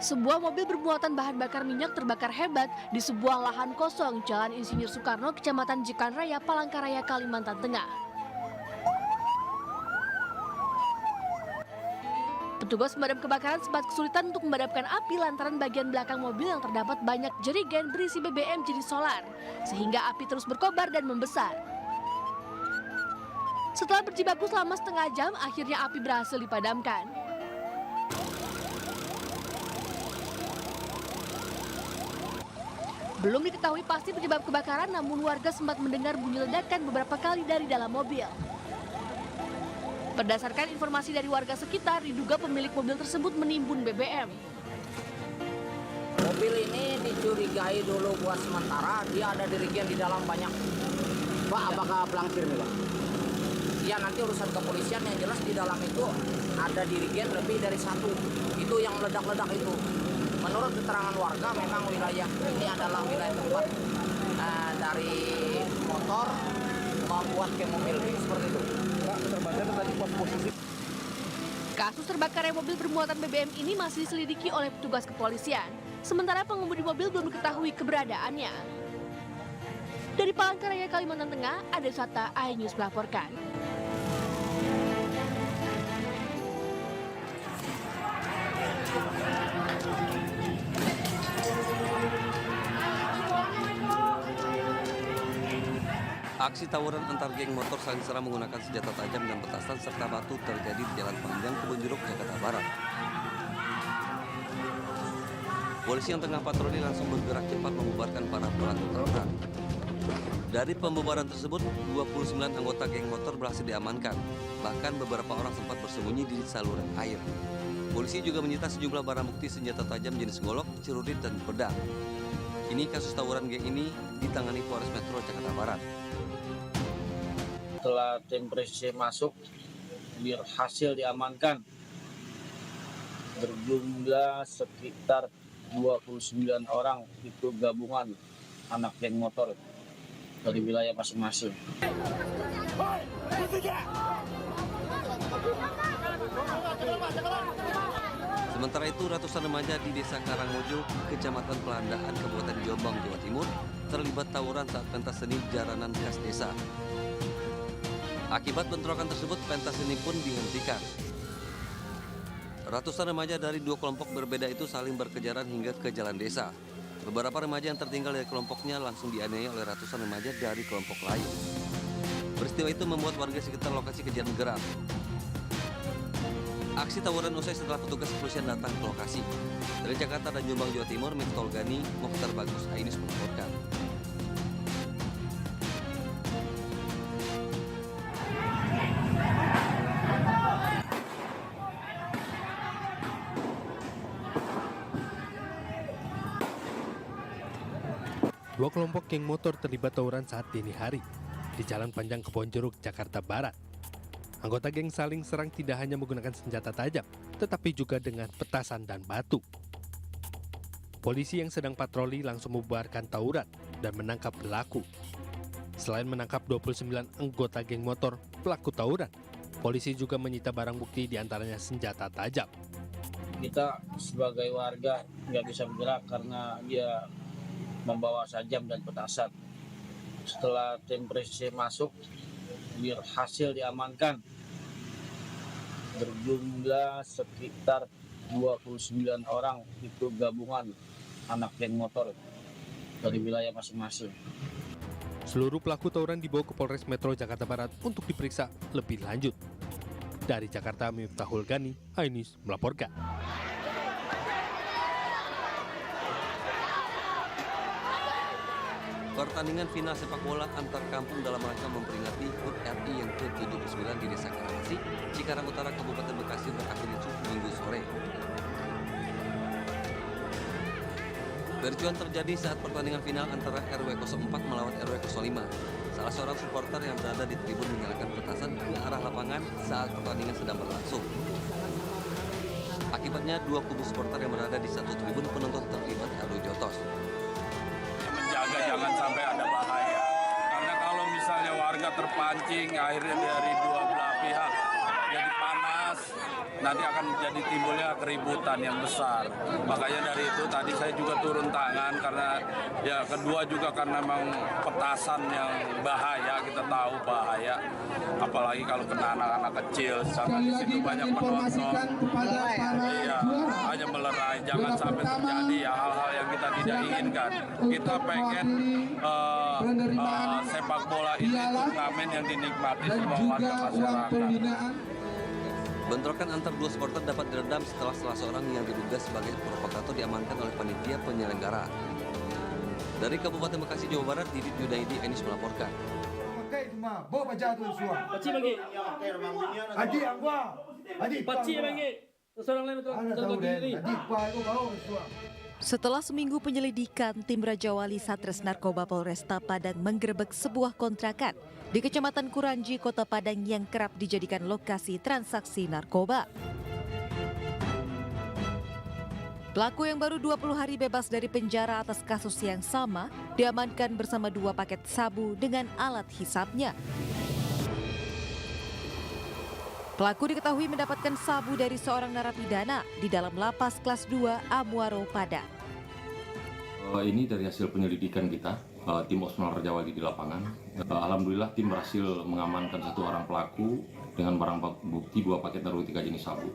Sebuah mobil bermuatan bahan bakar minyak terbakar hebat di sebuah lahan kosong Jalan Insinyur Soekarno, Kecamatan Jekan Raya, Palangkaraya, Kalimantan Tengah. Petugas pemadam kebakaran sempat kesulitan untuk memadamkan api lantaran bagian belakang mobil yang terdapat banyak jerigen berisi BBM jenis solar, sehingga api terus berkobar dan membesar. Setelah berjibaku selama setengah jam, akhirnya api berhasil dipadamkan. Belum diketahui pasti penyebab kebakaran, namun warga sempat mendengar bunyi ledakan beberapa kali dari dalam mobil. Berdasarkan informasi dari warga sekitar, diduga pemilik mobil tersebut menimbun BBM. Mobil ini dicurigai dulu buat sementara, dia ada dirigen di dalam banyak. Pak, apakah pelangsir nih, Pak? Ya, nanti urusan kepolisian, yang jelas di dalam itu ada dirigen lebih dari satu. Itu yang ledak-ledak itu. Menurut keterangan warga, memang wilayah ini adalah wilayah tempat dari motor membuat ke mobil seperti itu. Pak, terbakar tadi posisi. Kasus terbakarnya mobil bermuatan BBM ini masih diselidiki oleh petugas kepolisian. Sementara pengemudi mobil belum diketahui keberadaannya. Dari Palangkaraya, Kalimantan Tengah, Ade Sata, iNews melaporkan. Aksi tawuran antar geng motor saling serang menggunakan senjata tajam dan petasan serta batu terjadi di Jalan Panjang Kebonjeruk, Jakarta Barat. Polisi yang tengah patroli langsung bergerak cepat membubarkan para pelaku tawuran. Dari pembubaran tersebut, 29 anggota geng motor berhasil diamankan. Bahkan beberapa orang sempat bersembunyi di saluran air. Polisi juga menyita sejumlah barang bukti senjata tajam jenis golok, celurit, dan pedang. Kini kasus tawuran geng ini ditangani Polres Metro Jakarta Barat. Setelah tim presisi masuk, berhasil diamankan berjumlah sekitar 29 orang, itu gabungan anak geng motor dari wilayah masing-masing. Sementara itu, ratusan remaja di Desa Karangmojo, Kecamatan Pelandaan, Kabupaten Jombang, Jawa Timur, terlibat tawuran saat pentas seni jaranan khas desa. Akibat bentrokan tersebut, pentas seni pun dihentikan. Ratusan remaja dari dua kelompok berbeda itu saling berkejaran hingga ke jalan desa. Beberapa remaja yang tertinggal dari kelompoknya langsung dianiaya oleh ratusan remaja dari kelompok lain. Peristiwa itu membuat warga sekitar lokasi kejadian geram. Aksi tawuran usai setelah petugas kepolisian datang ke lokasi. Dari Jakarta dan Jombang, Jawa Timur, Miftol Gani, Mokhtar Bagus, iNews melaporkan. Dua kelompok geng motor terlibat tawuran saat dini hari di Jalan Panjang Kebonjeruk, Jakarta Barat. Anggota geng saling serang tidak hanya menggunakan senjata tajam, tetapi juga dengan petasan dan batu. Polisi yang sedang patroli langsung membubarkan tawuran dan menangkap pelaku. Selain menangkap 29 anggota geng motor pelaku tawuran, polisi juga menyita barang bukti diantaranya senjata tajam. Kita sebagai warga nggak bisa bergerak karena dia membawa sajam dan petasan. Setelah tim presisi masuk, berhasil diamankan berjumlah sekitar 29 orang, itu gabungan anak geng motor dari wilayah masing-masing. Seluruh pelaku tawuran dibawa ke Polres Metro Jakarta Barat untuk diperiksa lebih lanjut. Dari Jakarta, Miftahul Gani, iNews melaporkan. Pertandingan final sepak bola antar kampung dalam rangka memperingati HUT RI yang ke-79 di Desa Karangasi, Cikarang Utara, Kabupaten Bekasi berakhir ricuh Minggu sore. Kericuhan terjadi saat pertandingan final antara RW 04 melawan RW 05. Salah seorang supporter yang berada di tribun menyalakan petasan ke arah lapangan saat pertandingan sedang berlangsung. Akibatnya dua kubu supporter yang berada di satu tribun penonton terlibat adu jotos. Menjaga jangan sampai ada bahaya, karena kalau misalnya warga terpancing akhirnya dari dua belah pihak jadi panas, nanti akan jadi timbulnya keributan yang besar. Makanya dari itu tadi saya juga turun tangan karena ya kedua juga karena memang petasan yang bahaya, kita tahu bahaya. Apalagi kalau kena anak-anak kecil, sama di situ banyak penonton. Iya, hanya melerai, jangan sampai terjadi ya hal-hal yang kita tidak inginkan. Kita pengen sepak bola ini turnamen yang dinikmati semua warga masyarakat. Bentrokan antar dua supporter dapat diredam setelah salah seorang yang diduga sebagai provokator diamankan oleh panitia penyelenggara. Dari Kabupaten Bekasi, Jawa Barat, Didit Yudaidi Enis melaporkan. Setelah seminggu penyelidikan, tim Raja Wali Satres Narkoba Polresta Padang menggerebek sebuah kontrakan di Kecamatan Kuranji, Kota Padang yang kerap dijadikan lokasi transaksi narkoba. Pelaku yang baru 20 hari bebas dari penjara atas kasus yang sama diamankan bersama 2 paket sabu dengan alat hisapnya. Pelaku diketahui mendapatkan sabu dari seorang narapidana di dalam lapas kelas 2 Amwaro, Padang. Ini dari hasil penyelidikan kita, tim Osmal Raja Wali di lapangan. Alhamdulillah tim berhasil mengamankan 1 orang pelaku dengan barang bukti 2 paket narkotika jenis sabu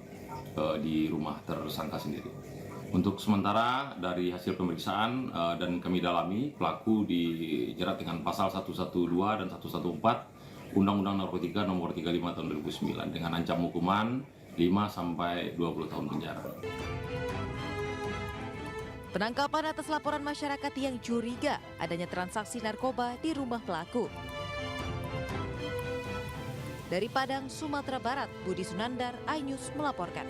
di rumah tersangka sendiri. Untuk sementara dari hasil pemeriksaan dan kami dalami, pelaku dijerat dengan pasal 112 dan 114 Undang-Undang Narkotika Nomor 35 Tahun 2009 dengan ancam hukuman 5 sampai 20 tahun penjara. Penangkapan atas laporan masyarakat yang curiga adanya transaksi narkoba di rumah pelaku. Dari Padang, Sumatera Barat, Budi Sunandar, iNews melaporkan.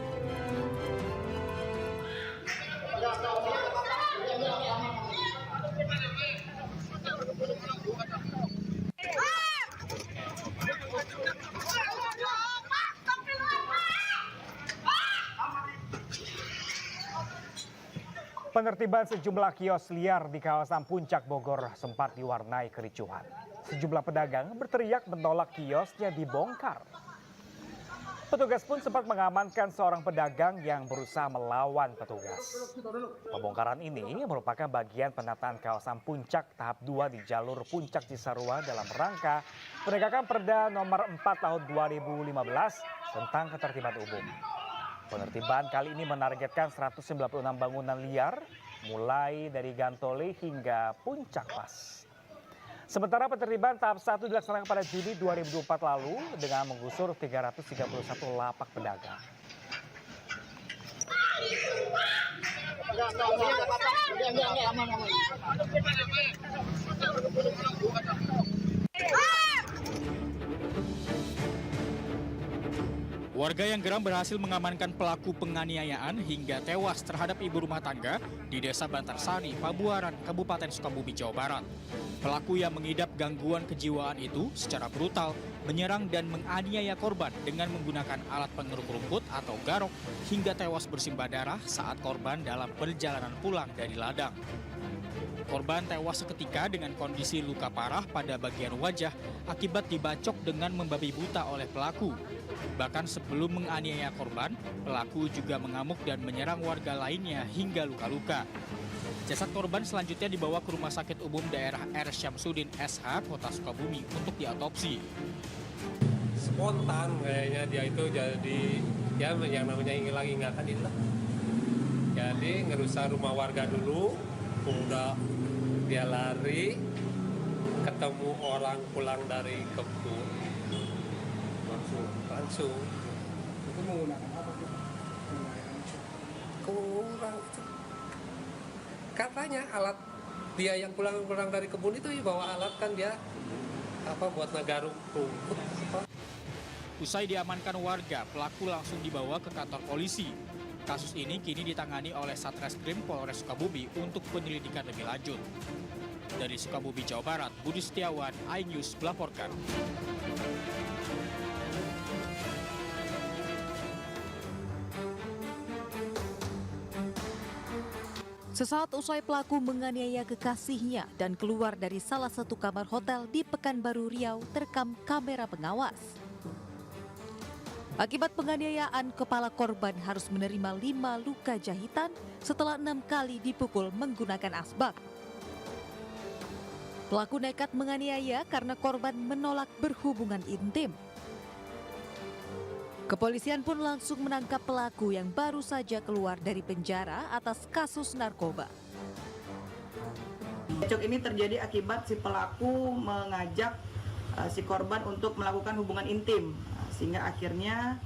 Penertiban sejumlah kios liar di kawasan Puncak Bogor sempat diwarnai kericuhan. Sejumlah pedagang berteriak menolak kiosnya dibongkar. Petugas pun sempat mengamankan seorang pedagang yang berusaha melawan petugas. Pembongkaran ini merupakan bagian penataan kawasan Puncak tahap 2 di jalur Puncak Cisarua dalam rangka penegakan Perda Nomor 4 Tahun 2015 tentang ketertiban umum. Penertiban kali ini menargetkan 196 bangunan liar, mulai dari Gantole hingga Puncak Pas. Sementara penertiban tahap 1 dilaksanakan pada Juni 2024 lalu dengan menggusur 331 lapak pedagang. Warga yang geram berhasil mengamankan pelaku penganiayaan hingga tewas terhadap ibu rumah tangga di Desa Bantarsari, Pabuaran, Kabupaten Sukabumi, Jawa Barat. Pelaku yang mengidap gangguan kejiwaan itu secara brutal menyerang dan menganiaya korban dengan menggunakan alat pengeruk rumput atau garok hingga tewas bersimbah darah saat korban dalam perjalanan pulang dari ladang. Korban tewas seketika dengan kondisi luka parah pada bagian wajah akibat dibacok dengan membabi buta oleh pelaku. Bahkan sebelum menganiaya korban, pelaku juga mengamuk dan menyerang warga lainnya hingga luka-luka. Jasad korban selanjutnya dibawa ke Rumah Sakit Umum Daerah R. Syamsuddin SH, Kota Sukabumi untuk diotopsi. Spontan kayaknya dia itu jadi ya yang namanya ingatan itu. Jadi ngerusak rumah warga dulu, udah dia lari, ketemu orang pulang dari kebun, langsung. Itu menggunakan apa? Kurang itu. Katanya alat dia yang pulang dari kebun itu bawa alat kan dia buat ngegaruk rumput. Usai diamankan warga, pelaku langsung dibawa ke kantor polisi. Kasus ini kini ditangani oleh Satreskrim Polres Sukabumi untuk penyelidikan lebih lanjut. Dari Sukabumi, Jawa Barat, Budi Setiawan, iNews melaporkan. Sesaat usai pelaku menganiaya kekasihnya dan keluar dari salah satu kamar hotel di Pekanbaru Riau terekam kamera pengawas. Akibat penganiayaan, kepala korban harus menerima 5 luka jahitan setelah 6 kali dipukul menggunakan asbak. Pelaku nekat menganiaya karena korban menolak berhubungan intim. Kepolisian pun langsung menangkap pelaku yang baru saja keluar dari penjara atas kasus narkoba. Cekcok ini terjadi akibat si pelaku mengajak si korban untuk melakukan hubungan intim, sehingga akhirnya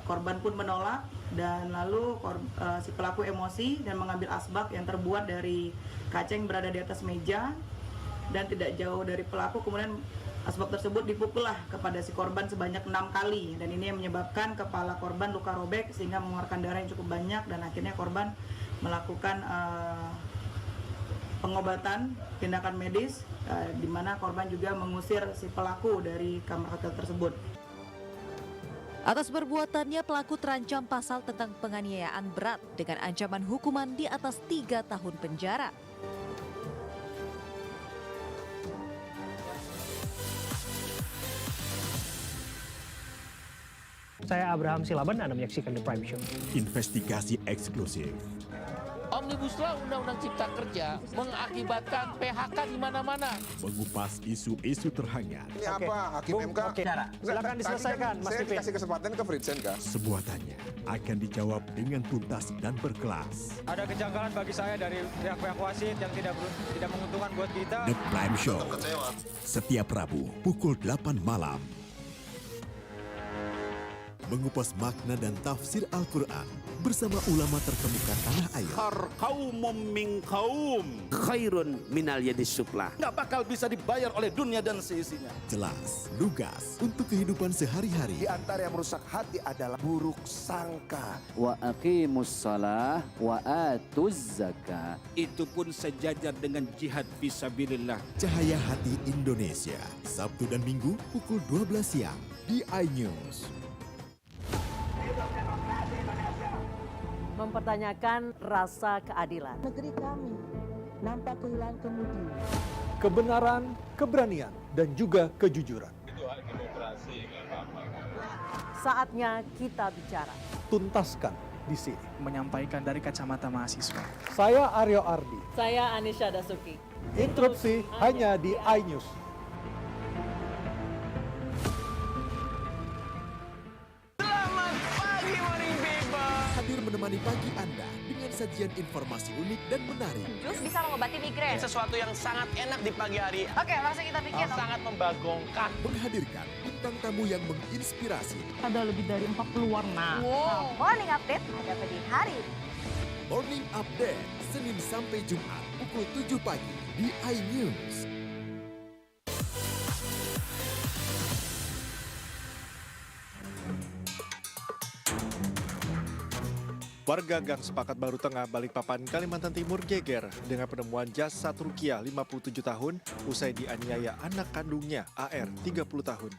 korban pun menolak dan lalu si pelaku emosi dan mengambil asbak yang terbuat dari kaca yang berada di atas meja dan tidak jauh dari pelaku. Kemudian asbak tersebut dipukullah kepada si korban sebanyak 6 kali dan ini yang menyebabkan kepala korban luka robek sehingga mengeluarkan darah yang cukup banyak dan akhirnya korban melakukan pengobatan tindakan medis di mana korban juga mengusir si pelaku dari kamar hotel tersebut. Atas perbuatannya, pelaku terancam pasal tentang penganiayaan berat dengan ancaman hukuman di atas 3 tahun penjara. Saya Abraham Silaban, Anda menyaksikan The Prime Show. Investigasi eksklusif. Omnibus Law Undang-Undang Cipta Kerja mengakibatkan PHK di mana-mana. Mengupas isu-isu terhangat. Ini apa? Hakim MK? Silakan diselesaikan, Mas Pipin. Saya kasih kesempatan ke Fritsen, Kak. Semua tanya akan dijawab dengan tuntas dan berkelas. Ada kejanggalan bagi saya dari pihak-pihak wasit yang tidak menguntungkan buat kita. The Prime Show. Setiap Rabu pukul 8 malam. Mengupas makna dan tafsir Al-Quran bersama ulama terkemuka tanah air. Kaumum min kaum khairun minal yadis sufla. Nggak bakal bisa dibayar oleh dunia dan seisinya. Jelas, lugas untuk kehidupan sehari-hari. Di antara yang merusak hati adalah buruk sangka. Wa aqimus shalah wa atuz zakah. Itu pun sejajar dengan jihad fisabilillah. Cahaya Hati Indonesia, Sabtu dan Minggu pukul 12 siang di iNews. Mempertanyakan rasa keadilan. Negeri kami nampak kehilangan kemudi. Kebenaran, keberanian, dan juga kejujuran. Itu hak demokrasi, nggak apa-apa. Saatnya kita bicara. Tuntaskan di sini. Menyampaikan dari kacamata mahasiswa. Saya Aryo Ardi. Saya Anisha Dasuki. Interupsi hanya di iNews. Hadir menemani pagi Anda dengan sajian informasi unik dan menarik. Jus bisa mengobati migrain. Sesuatu yang sangat enak di pagi hari. Oke, langsung kita bikin. Sangat membagongkan. Menghadirkan bintang tamu yang menginspirasi. Ada lebih dari 40 warna. Wow. Morning Update ada apa di hari ini? Morning Update, Senin sampai Jumat pukul 7 pagi di iNews. Warga Gang Sepakat Baru Tengah, Balikpapan, Kalimantan Timur geger dengan penemuan jasad Rukiah 57 tahun usai dianiaya anak kandungnya AR 30 tahun.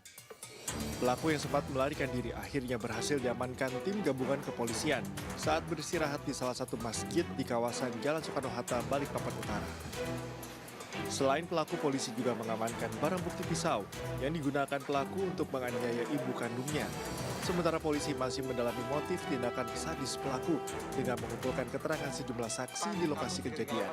Pelaku yang sempat melarikan diri akhirnya berhasil diamankan tim gabungan kepolisian saat beristirahat di salah satu masjid di kawasan Jalan Soekarno-Hatta, Balikpapan Utara. Selain pelaku, polisi juga mengamankan barang bukti pisau yang digunakan pelaku untuk menganiaya ibu kandungnya. Sementara polisi masih mendalami motif tindakan sadis pelaku dengan mengumpulkan keterangan sejumlah saksi di lokasi kejadian.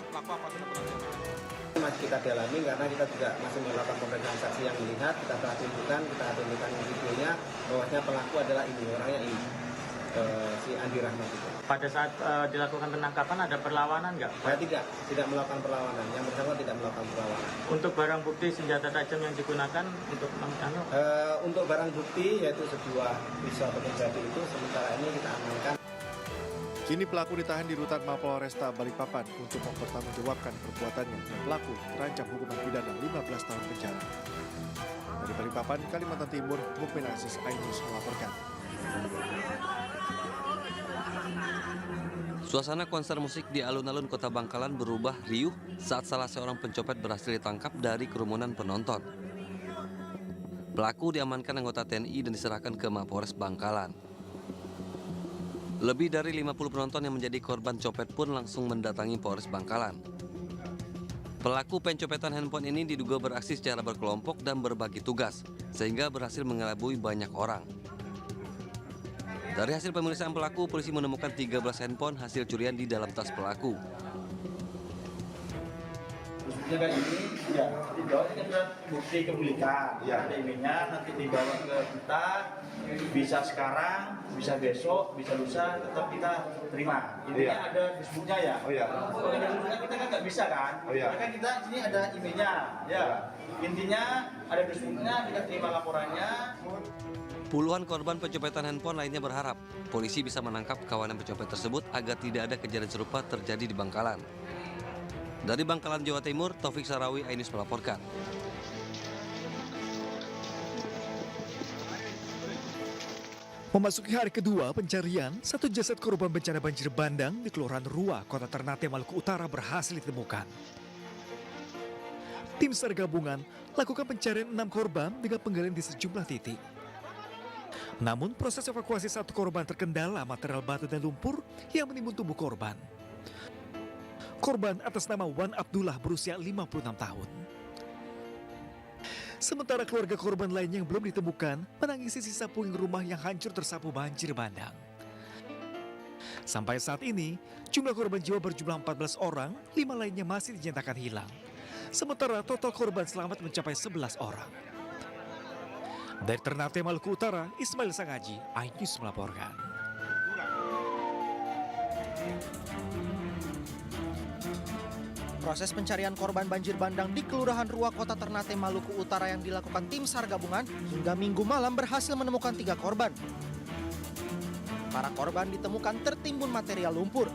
Masih kita dalami karena kita juga masih melakukan pemeriksaan saksi yang melihat, kita tunjukkan videonya bahwasanya pelaku adalah ini, orangnya ini, si Andi Rahmat itu. Pada saat dilakukan penangkapan ada perlawanan nggak? Tidak melakukan perlawanan, yang bersangkutan tidak melakukan perlawanan. Untuk barang bukti senjata tajam yang digunakan untuk barang bukti yaitu sebuah pisau atau batu itu sementara ini kita amankan. Kini pelaku ditahan di rutan Mapolresta Balikpapan untuk mempertanggungjawabkan perbuatannya dan pelaku terancam hukuman pidana 15 tahun penjara. Dari Balikpapan, Kalimantan Timur, Mukmin Aziz, iNews melaporkan. Suasana konser musik di alun-alun Kota Bangkalan berubah riuh saat salah seorang pencopet berhasil ditangkap dari kerumunan penonton. Pelaku diamankan anggota TNI dan diserahkan ke Mapolres Bangkalan. Lebih dari 50 penonton yang menjadi korban copet pun langsung mendatangi Polres Bangkalan. Pelaku pencopetan handphone ini diduga beraksi secara berkelompok dan berbagi tugas, sehingga berhasil mengelabui banyak orang. Dari hasil pemeriksaan pelaku, polisi menemukan 13 handphone hasil curian di dalam tas pelaku. Jaga ini, ya, di bawah ini kan bukti kepemilikan, ya. Ada emailnya, nanti dibawa ke kita, bisa sekarang, bisa besok, bisa lusa, tetap kita terima. Intinya ada disebutnya ya. Oh iya. Kalau ada disebutnya kita kan nggak bisa kan. Oh iya. Kan kita sini ada emailnya, ya. Intinya ada disebutnya, kita terima laporannya. Puluhan korban pencopetan handphone lainnya berharap polisi bisa menangkap kawanan pencopet tersebut agar tidak ada kejadian serupa terjadi di Bangkalan. Dari Bangkalan, Jawa Timur, Taufik Sarawi, iNews melaporkan. Memasuki hari kedua pencarian, satu jasad korban bencana banjir bandang di Kelurahan Rua, Kota Ternate, Maluku Utara berhasil ditemukan. Tim SAR gabungan lakukan pencarian 6 korban dengan penggalian di sejumlah titik. Namun proses evakuasi satu korban terkendala material batu dan lumpur yang menimbun tubuh korban. Korban atas nama Wan Abdullah berusia 56 tahun. Sementara keluarga korban lainnya yang belum ditemukan menangisi sisa puing rumah yang hancur tersapu banjir bandang. Sampai saat ini, jumlah korban jiwa berjumlah 14 orang, 5 lainnya masih dinyatakan hilang. Sementara total korban selamat mencapai 11 orang. Dari Ternate, Maluku Utara, Ismail Sangaji, iNews melaporkan. Proses pencarian korban banjir bandang di Kelurahan Rua, Kota Ternate, Maluku Utara yang dilakukan tim SAR gabungan hingga Minggu malam berhasil menemukan 3 korban. Para korban ditemukan tertimbun material lumpur.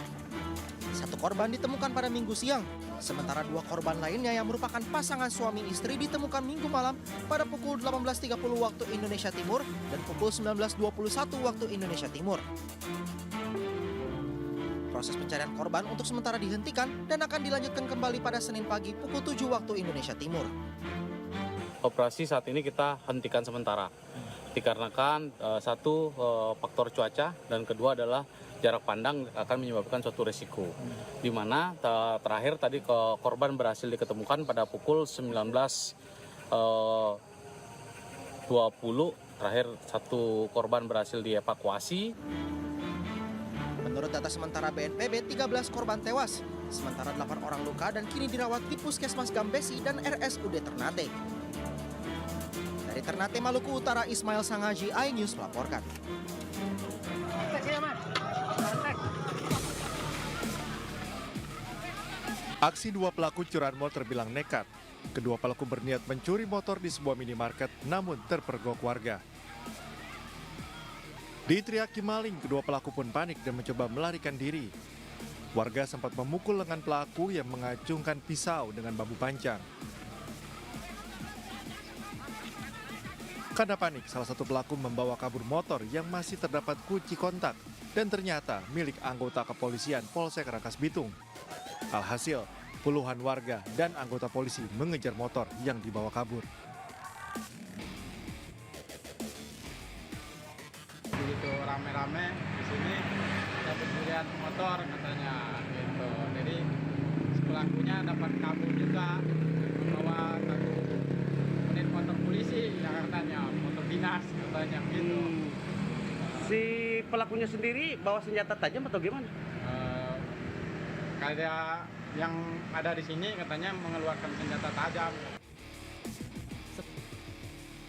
1 korban ditemukan pada Minggu siang, sementara 2 korban lainnya yang merupakan pasangan suami istri ditemukan Minggu malam pada pukul 18.30 waktu Indonesia Timur dan pukul 19.21 waktu Indonesia Timur. Proses pencarian korban untuk sementara dihentikan dan akan dilanjutkan kembali pada Senin pagi pukul 7 waktu Indonesia Timur. Operasi saat ini kita hentikan sementara, dikarenakan satu faktor cuaca dan kedua adalah jarak pandang akan menyebabkan suatu resiko. Di mana terakhir tadi korban berhasil diketemukan pada pukul 19.20, terakhir 1 korban berhasil dievakuasi. Menurut data sementara BNPB, 13 korban tewas, sementara 8 orang luka dan kini dirawat di Puskesmas Gambesi dan RSUD Ternate. Dari Ternate, Maluku Utara, Ismail Sangaji, iNews melaporkan. Aksi 2 pelaku curanmor terbilang nekat. Kedua pelaku berniat mencuri motor di sebuah minimarket namun terpergok warga. Diteriaki maling, kedua pelaku pun panik dan mencoba melarikan diri. Warga sempat memukul lengan pelaku yang mengacungkan pisau dengan bambu panjang. Karena panik, salah satu pelaku membawa kabur motor yang masih terdapat kunci kontak dan ternyata milik anggota kepolisian Polsek Rangkas Bitung. Alhasil, puluhan warga dan anggota polisi mengejar motor yang dibawa kabur. Begitu rame-rame di sini ada pencurian motor katanya gitu. Jadi pelakunya dapat kabur juga membawa 1 unit motor polisi yang katanya motor dinas katanya gitu. Si pelakunya sendiri bawa senjata tajam atau gimana? Kayak yang ada di sini katanya mengeluarkan senjata tajam.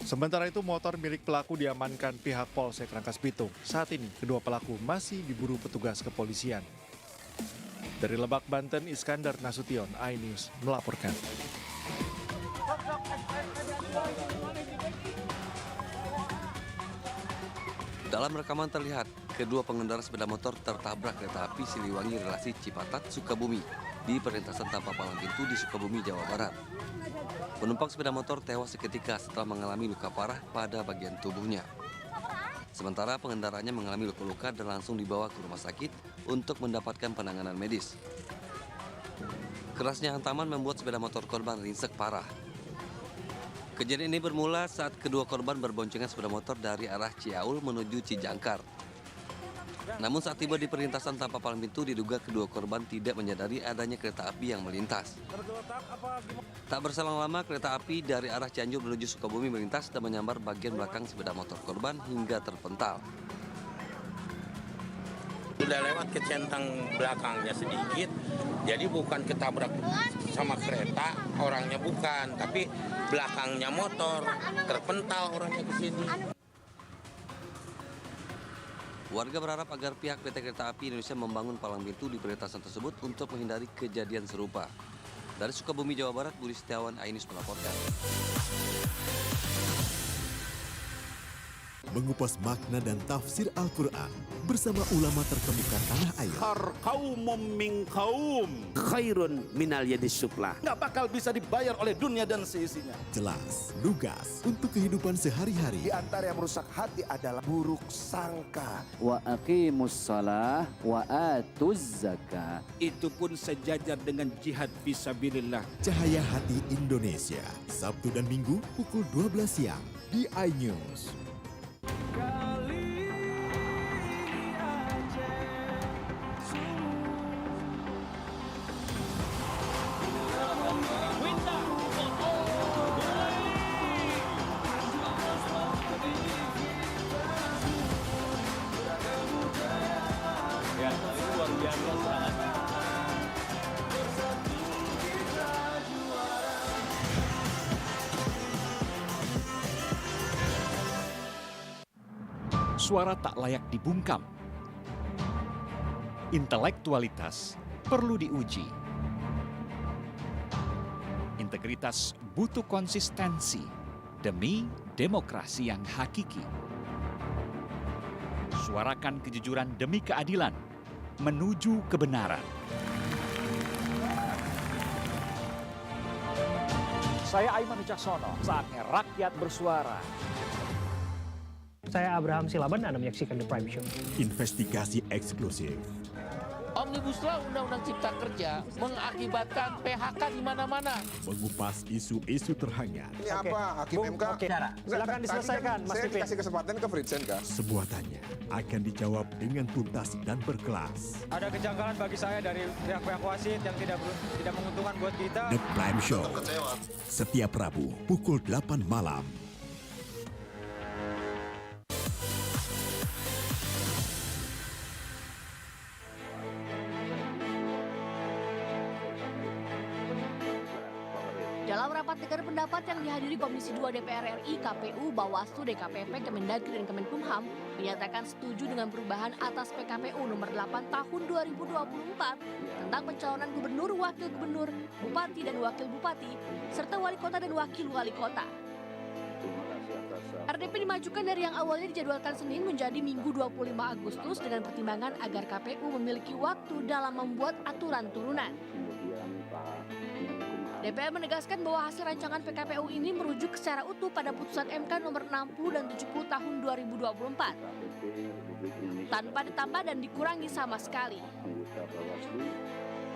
Sementara itu motor milik pelaku diamankan pihak Polsek Rangkas Bitung. Saat ini kedua pelaku masih diburu petugas kepolisian. Dari Lebak, Banten, Iskandar Nasution, iNews melaporkan. Dalam rekaman terlihat, kedua pengendara sepeda motor tertabrak kereta api Siliwangi relasi Cipatat, Sukabumi di perlintasan tanpa palang pintu di Sukabumi, Jawa Barat. Penumpang sepeda motor tewas seketika setelah mengalami luka parah pada bagian tubuhnya. Sementara pengendaranya mengalami luka-luka dan langsung dibawa ke rumah sakit untuk mendapatkan penanganan medis. Kerasnya hantaman membuat sepeda motor korban ringsek parah. Kejadian ini bermula saat kedua korban berboncengan sepeda motor dari arah Ciaul menuju Cijangkar. Namun saat tiba di perlintasan tanpa palang pintu, diduga kedua korban tidak menyadari adanya kereta api yang melintas. Tak berselang lama, kereta api dari arah Cianjur menuju Sukabumi melintas dan menyambar bagian belakang sepeda motor korban hingga terpental. sudah lewat ke centang belakangnya sedikit, jadi bukan ketabrak sama kereta, orangnya bukan, tapi belakangnya motor, terpental orangnya ke sini. Warga berharap agar pihak PT Kereta Api Indonesia membangun palang pintu di perlintasan tersebut untuk menghindari kejadian serupa. Dari Sukabumi, Jawa Barat, Budi Setiawan, iNews melaporkan. Mengupas makna dan tafsir Al-Quran bersama ulama terkemuka tanah air. Kaumum min kaum khairun minal yadis suflah. Nggak bakal bisa dibayar oleh dunia dan seisinya. Jelas, lugas untuk kehidupan sehari-hari. Di antara yang merusak hati adalah buruk sangka. Wa aqimus shalah wa atuz zakah. Itu pun sejajar dengan jihad fisabilillah. Cahaya Hati Indonesia, Sabtu dan Minggu pukul 12 siang di iNews. Suara tak layak dibungkam. Intelektualitas perlu diuji. Integritas butuh konsistensi demi demokrasi yang hakiki. Suarakan kejujuran demi keadilan menuju kebenaran. Saya Aiman Wicaksono, saatnya rakyat bersuara. Saya Abraham Silaban, Anda menyaksikan The Prime Show. Investigasi eksklusif. Omnibus Law Undang-Undang Cipta Kerja mengakibatkan PHK di mana-mana. Mengupas isu-isu terhangat. Ini apa? Hakim MK? Silakan diselesaikan, Mas Pipin. Saya kasih kesempatan ke Fritsen, Kak. Sebuah tanya akan dijawab dengan tuntas dan berkelas. Ada kejanggalan bagi saya dari pihak-pihak wasit yang tidak menguntungkan buat kita. The Prime Show. Setiap Rabu pukul 8 malam. Dalam rapat dengar pendapat yang dihadiri Komisi 2 DPR RI, KPU, Bawaslu, DKPP, Kemendagri, dan Kemenkumham menyatakan setuju dengan perubahan atas PKPU nomor 8 tahun 2024 tentang pencalonan gubernur, wakil gubernur, bupati dan wakil bupati, serta wali kota dan wakil wali kota. RDP dimajukan dari yang awalnya dijadwalkan Senin menjadi Minggu 25 Agustus dengan pertimbangan agar KPU memiliki waktu dalam membuat aturan turunan. DPR menegaskan bahwa hasil rancangan PKPU ini merujuk secara utuh pada putusan MK nomor 60 dan 70 tahun 2024. Tanpa ditambah dan dikurangi sama sekali.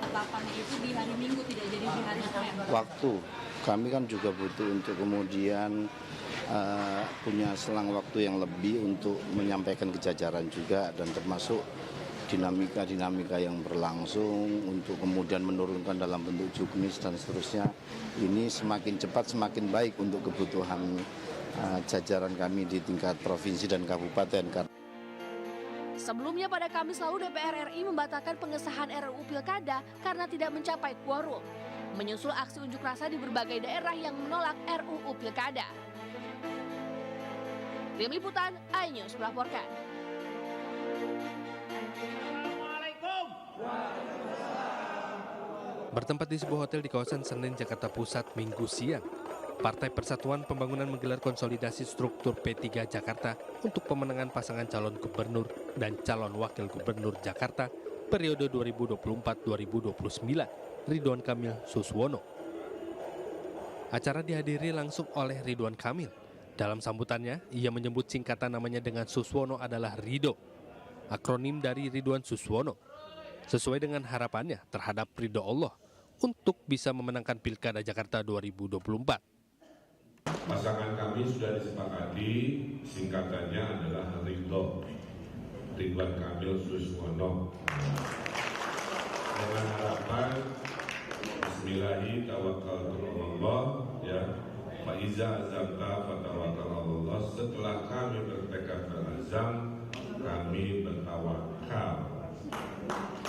Tahapannya itu di hari Minggu, tidak jadi di hari Senin. Waktu, kami kan juga butuh untuk kemudian punya selang waktu yang lebih untuk menyampaikan ke jajaran juga dan termasuk dinamika-dinamika yang berlangsung untuk kemudian menurunkan dalam bentuk juknis dan seterusnya. Ini semakin cepat semakin baik untuk kebutuhan jajaran kami di tingkat provinsi dan kabupaten. Sebelumnya pada Kamis lalu DPR RI membatalkan pengesahan RUU Pilkada karena tidak mencapai quorum. Menyusul aksi unjuk rasa di berbagai daerah yang menolak RUU Pilkada. Tim Liputan, iNews melaporkan. Bertempat di sebuah hotel di kawasan Senen, Jakarta Pusat, Minggu siang, Partai Persatuan Pembangunan menggelar konsolidasi struktur P3 Jakarta untuk pemenangan pasangan calon gubernur dan calon wakil gubernur Jakarta periode 2024-2029, Ridwan Kamil Suswono. Acara dihadiri langsung oleh Ridwan Kamil. Dalam sambutannya, ia menyebut singkatan namanya dengan Suswono adalah Ridho, akronim dari Ridwan Suswono, sesuai dengan harapannya terhadap ridho Allah untuk bisa memenangkan Pilkada Jakarta 2024. Pasangan kami sudah disepakati, singkatannya adalah Ridho, Ridwan Kamil Suswono. Dengan harapan Bismillahi tawakkaltu Allah, ya, fa iza azamta fatawakkal Allah. Setelah kami bertekad berazam, kami bertawakal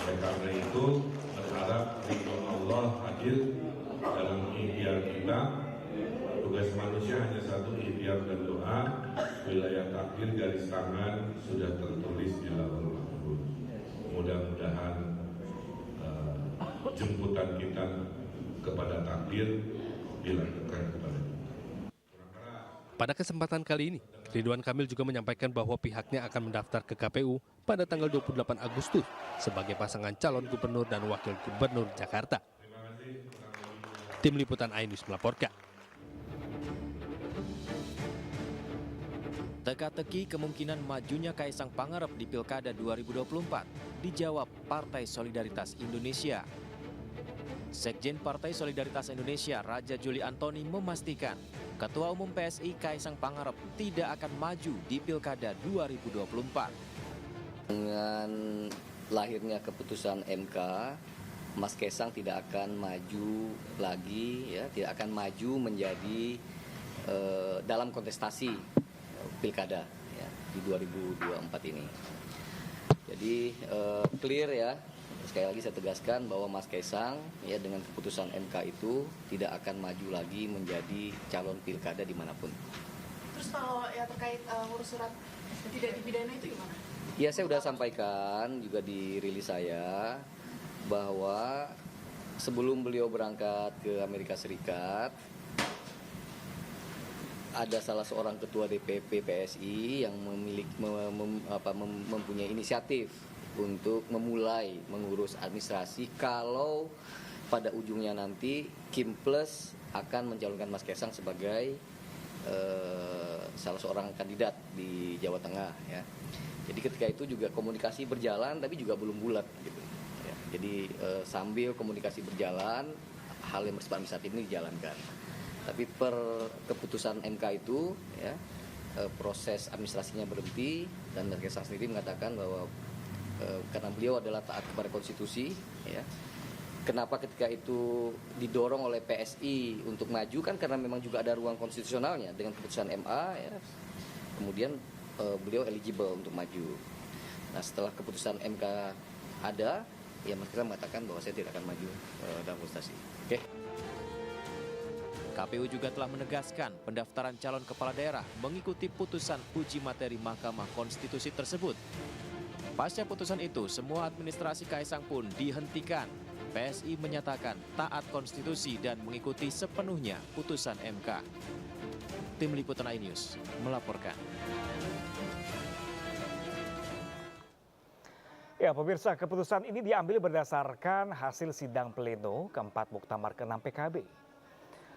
Oleh karena itu berharap ridho Allah hadir dalam ikhtiar kita. Tugas manusia hanya satu, ikhtiar dan doa. Wilayah takdir garis tangan sudah tertulis di Lauhul Mahfuz. Mudah-mudahan jemputan kita kepada takdir dilakukan kepada kita. Pada kesempatan kali ini, Ridwan Kamil juga menyampaikan bahwa pihaknya akan mendaftar ke KPU pada tanggal 28 Agustus sebagai pasangan calon gubernur dan wakil gubernur Jakarta. Tim Liputan iNews melaporkan. Teka-teki kemungkinan majunya Kaisang Pangarep di Pilkada 2024 dijawab Partai Solidaritas Indonesia. Sekjen Partai Solidaritas Indonesia Raja Juli Antoni memastikan Ketua Umum PSI Kaisang Pangarep tidak akan maju di Pilkada 2024. Dengan lahirnya keputusan MK, Mas Kaisang tidak akan maju lagi, ya, tidak akan maju menjadi dalam kontestasi Pilkada ya, di 2024 ini. Jadi clear ya. Sekali lagi saya tegaskan bahwa Mas Kaisang ya dengan keputusan MK itu tidak akan maju lagi menjadi calon pilkada dimanapun. Terus kalau ya terkait ngurus surat tidak dipidana itu gimana? Ya saya sudah sampaikan juga di rilis saya bahwa sebelum beliau berangkat ke Amerika Serikat ada salah seorang ketua DPP PSI yang mempunyai inisiatif untuk memulai mengurus administrasi kalau pada ujungnya nanti Kim Plus akan mencalonkan Mas Kaisang sebagai salah seorang kandidat di Jawa Tengah ya. Jadi ketika itu juga komunikasi berjalan tapi juga belum bulat gitu. Ya. Jadi sambil komunikasi berjalan hal yang bersifat administratif ini dijalankan. Tapi per keputusan MK itu ya proses administrasinya berhenti dan Mas Kaisang sendiri mengatakan bahwa karena beliau adalah taat kepada konstitusi ya. Kenapa ketika itu didorong oleh PSI untuk maju kan karena memang juga ada ruang konstitusionalnya dengan keputusan MA ya. Kemudian beliau eligible untuk maju. Nah, setelah keputusan MK ada ya Mas Kaisang mengatakan bahwa saya tidak akan maju dalam kontestasi. Oke. KPU juga telah menegaskan pendaftaran calon kepala daerah mengikuti putusan uji materi Mahkamah Konstitusi tersebut. Pasca putusan itu, semua administrasi Kaisang pun dihentikan. PSI menyatakan taat konstitusi dan mengikuti sepenuhnya putusan MK. Tim Liputan iNews melaporkan. Ya, pemirsa, keputusan ini diambil berdasarkan hasil sidang pleno keempat Muktamar ke-6 PKB.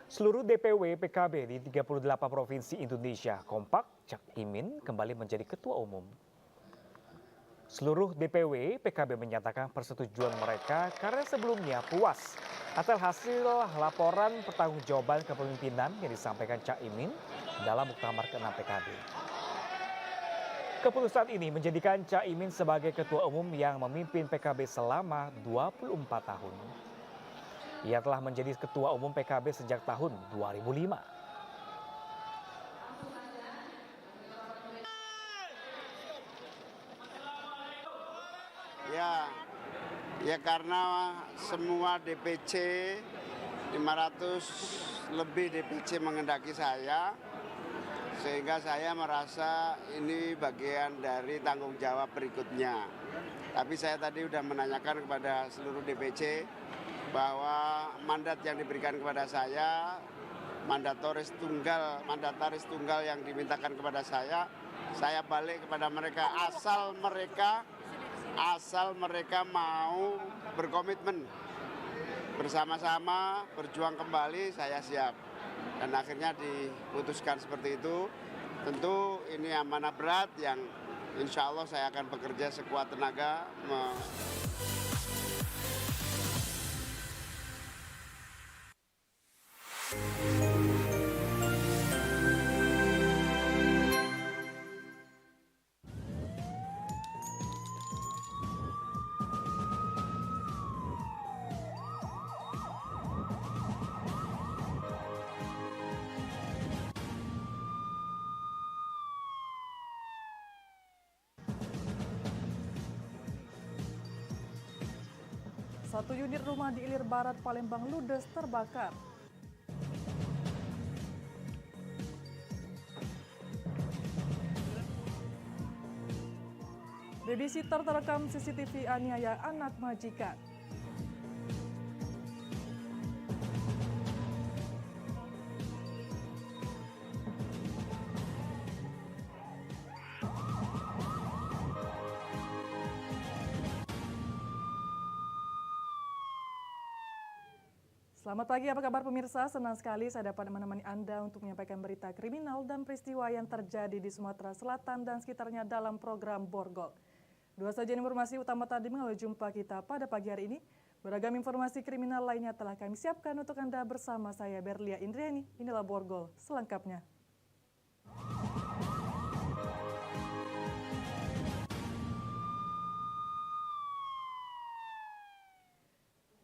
Seluruh DPW PKB di 38 provinsi Indonesia kompak Cak Imin kembali menjadi ketua umum. Seluruh DPW PKB menyatakan persetujuan mereka karena sebelumnya puas atas hasil laporan pertanggungjawaban kepemimpinan yang disampaikan Cak Imin dalam Muktamar ke-6 PKB. Keputusan ini menjadikan Cak Imin sebagai ketua umum yang memimpin PKB selama 24 tahun. Ia telah menjadi ketua umum PKB sejak tahun 2005. Ya karena semua DPC 500 lebih DPC mengendaki saya, sehingga saya merasa ini bagian dari tanggung jawab berikutnya. Tapi saya tadi sudah menanyakan kepada seluruh DPC bahwa mandat yang diberikan kepada saya, mandataris tunggal yang dimintakan kepada saya balik kepada mereka asal mereka mau berkomitmen bersama-sama berjuang kembali, saya siap. Dan akhirnya diputuskan seperti itu. Tentu ini amanah berat yang insya Allah saya akan bekerja sekuat tenaga. Satu unit rumah di Ilir Barat, Palembang ludes terbakar. Babysitter terekam CCTV aniaya anak majikan. Selamat pagi, apa kabar pemirsa? Senang sekali saya dapat menemani Anda untuk menyampaikan berita kriminal dan peristiwa yang terjadi di Sumatera Selatan dan sekitarnya dalam program Borgol. Dua saja informasi utama tadi mengawali jumpa kita pada pagi hari ini. Beragam informasi kriminal lainnya telah kami siapkan untuk Anda bersama saya Berlia Indriani. Inilah Borgol selengkapnya.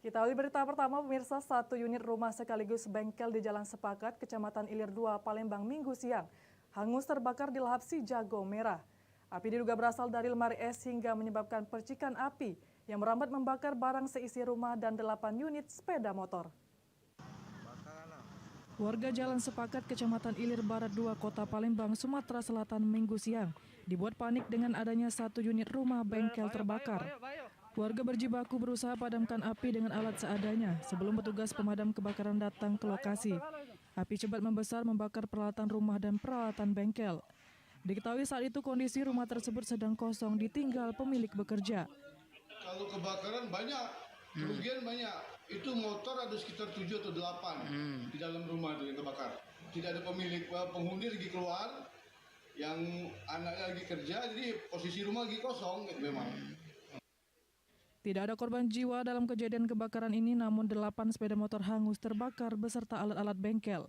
Kita awali berita pertama, pemirsa. Satu unit rumah sekaligus bengkel di Jalan Sepakat, Kecamatan Ilir 2, Palembang, Minggu siang, hangus terbakar di lahap si jago merah. Api diduga berasal dari lemari es hingga menyebabkan percikan api yang merambat membakar barang seisi rumah dan 8 unit sepeda motor. Warga Jalan Sepakat, Kecamatan Ilir Barat 2, Kota Palembang, Sumatera Selatan, Minggu siang, dibuat panik dengan adanya satu unit rumah bengkel terbakar. Warga berjibaku berusaha padamkan api dengan alat seadanya sebelum petugas pemadam kebakaran datang ke lokasi. Api cepat membesar membakar peralatan rumah dan peralatan bengkel. Diketahui saat itu kondisi rumah tersebut sedang kosong ditinggal pemilik bekerja. Kalau kebakaran banyak, kerugian banyak. Itu motor ada sekitar 7 atau 8 di dalam rumah itu yang terbakar. Tidak ada pemilik, penghuni lagi keluar, yang anaknya lagi kerja, jadi posisi rumah lagi kosong memang. Tidak ada korban jiwa dalam kejadian kebakaran ini, namun 8 sepeda motor hangus terbakar beserta alat-alat bengkel.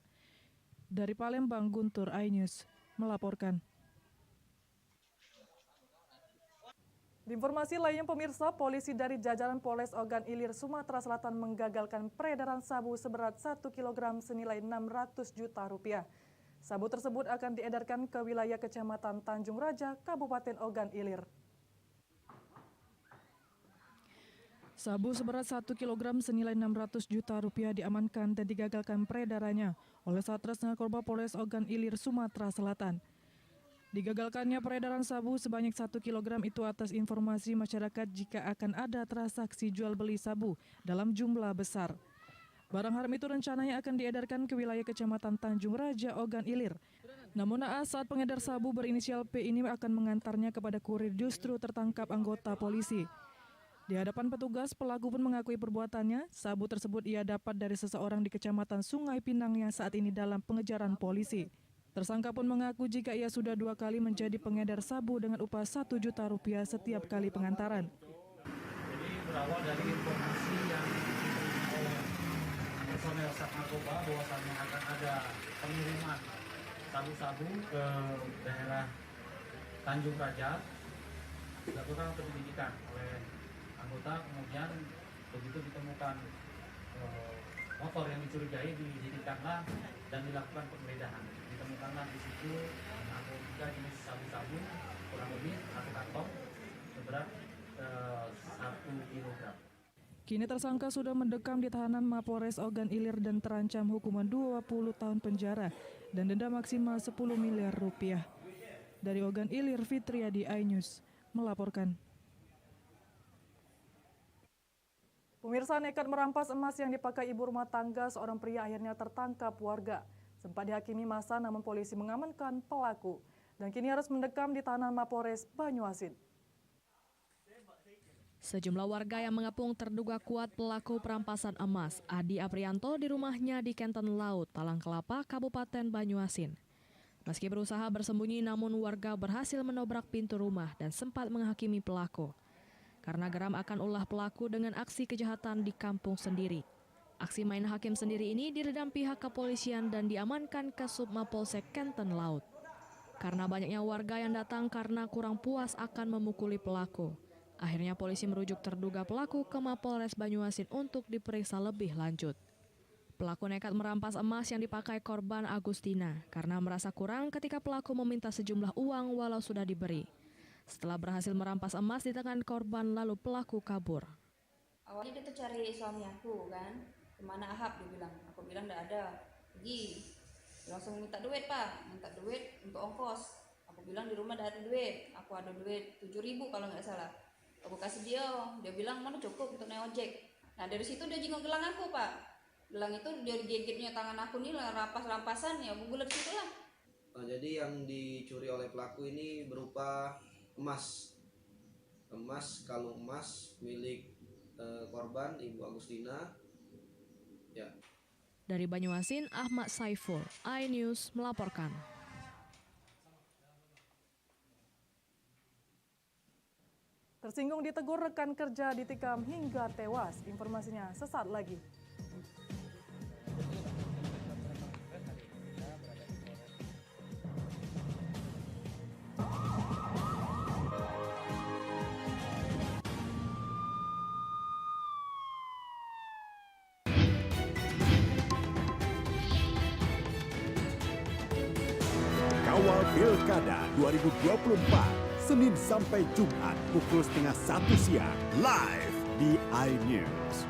Dari Palembang, Guntur iNews melaporkan. Di informasi lainnya pemirsa, polisi dari jajaran Polres Ogan Ilir, Sumatera Selatan menggagalkan peredaran sabu seberat 1 kg senilai 600 juta rupiah. Sabu tersebut akan diedarkan ke wilayah Kecamatan Tanjung Raja, Kabupaten Ogan Ilir. Sabu seberat 1 kg senilai 600 juta rupiah diamankan dan digagalkan peredarannya oleh Satres Narkoba Polres Ogan Ilir, Sumatera Selatan. Digagalkannya peredaran sabu sebanyak 1 kg itu atas informasi masyarakat jika akan ada transaksi jual beli sabu dalam jumlah besar. Barang haram itu rencananya akan diedarkan ke wilayah Kecamatan Tanjung Raja, Ogan Ilir. Namun naas saat pengedar sabu berinisial P ini akan mengantarnya kepada kurir justru tertangkap anggota polisi. Di hadapan petugas, pelaku pun mengakui perbuatannya. Sabu tersebut ia dapat dari seseorang di Kecamatan Sungai Pinang yang saat ini dalam pengejaran polisi. Tersangka pun mengaku jika ia sudah 2 kali menjadi pengedar sabu dengan upah 1 juta rupiah setiap kali pengantaran. Jadi berawal dari informasi yang diterima oleh personel Sat Narkoba bahwasannya akan ada pengiriman sabu-sabu ke daerah Tanjung Raja, dilakukan penyelidikan oleh anggota, kemudian begitu ditemukan motor yang dicurigai dihidupkanlah dan dilakukan penggeledahan. Ditemukanlah di situ narkotika jenis sabu-sabu kurang lebih 1 kantong seberat 1 kg. Kini tersangka sudah mendekam di tahanan Mapores Ogan Ilir dan terancam hukuman 20 tahun penjara dan denda maksimal 10 miliar rupiah. Dari Ogan Ilir, Fitriadi iNews melaporkan. Pemirsa, nekat merampas emas yang dipakai ibu rumah tangga seorang pria akhirnya tertangkap warga. Sempat dihakimi massa namun polisi mengamankan pelaku dan kini harus mendekam di tahanan Mapores Banyuasin. Sejumlah warga yang mengepung terduga kuat pelaku perampasan emas, Adi Aprianto, di rumahnya di Kenten Laut, Talang Kelapa, Kabupaten Banyuasin. Meski berusaha bersembunyi, namun warga berhasil menobrak pintu rumah dan sempat menghakimi pelaku. Karena geram akan ulah pelaku dengan aksi kejahatan di kampung sendiri. Aksi main hakim sendiri ini diredam pihak kepolisian dan diamankan ke Submapolsek Kenten Laut. Karena banyaknya warga yang datang karena kurang puas akan memukuli pelaku. Akhirnya polisi merujuk terduga pelaku ke Mapolres Banyuasin untuk diperiksa lebih lanjut. Pelaku nekat merampas emas yang dipakai korban Agustina karena merasa kurang ketika pelaku meminta sejumlah uang walau sudah diberi. Setelah berhasil merampas emas di tangan korban, lalu pelaku kabur. Awalnya dia tuh cari suami aku kan, kemana Ahab dia bilang. Aku bilang nggak ada, pergi. Dia langsung minta duit Pak, minta duit untuk ongkos. Aku bilang di rumah ada duit, aku ada duit 7.000 kalau nggak salah. Aku kasih dia bilang mana cukup untuk naik ojek. Nah dari situ dia jenguk gelang aku Pak. Gelang itu dia digigitnya tangan aku nih lah, rampas-rampasan ya, aku gulat situ lah. Nah, jadi yang dicuri oleh pelaku ini berupa emas, kalung emas milik korban Ibu Agustina. Ya. Dari Banyuasin, Ahmad Saiful, iNews melaporkan. Tersinggung ditegur rekan kerja ditikam hingga tewas. Informasinya sesaat lagi. Kawal Pilkada 2024, Senin sampai Jumat pukul 12:30 siang, live di iNews.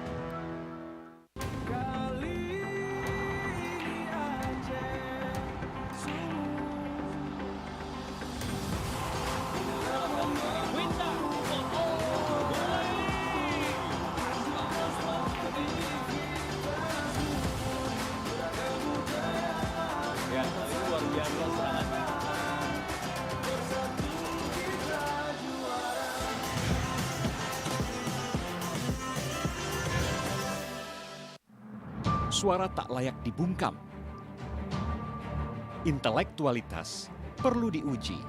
Suara tak layak dibungkam. Intelektualitas perlu diuji.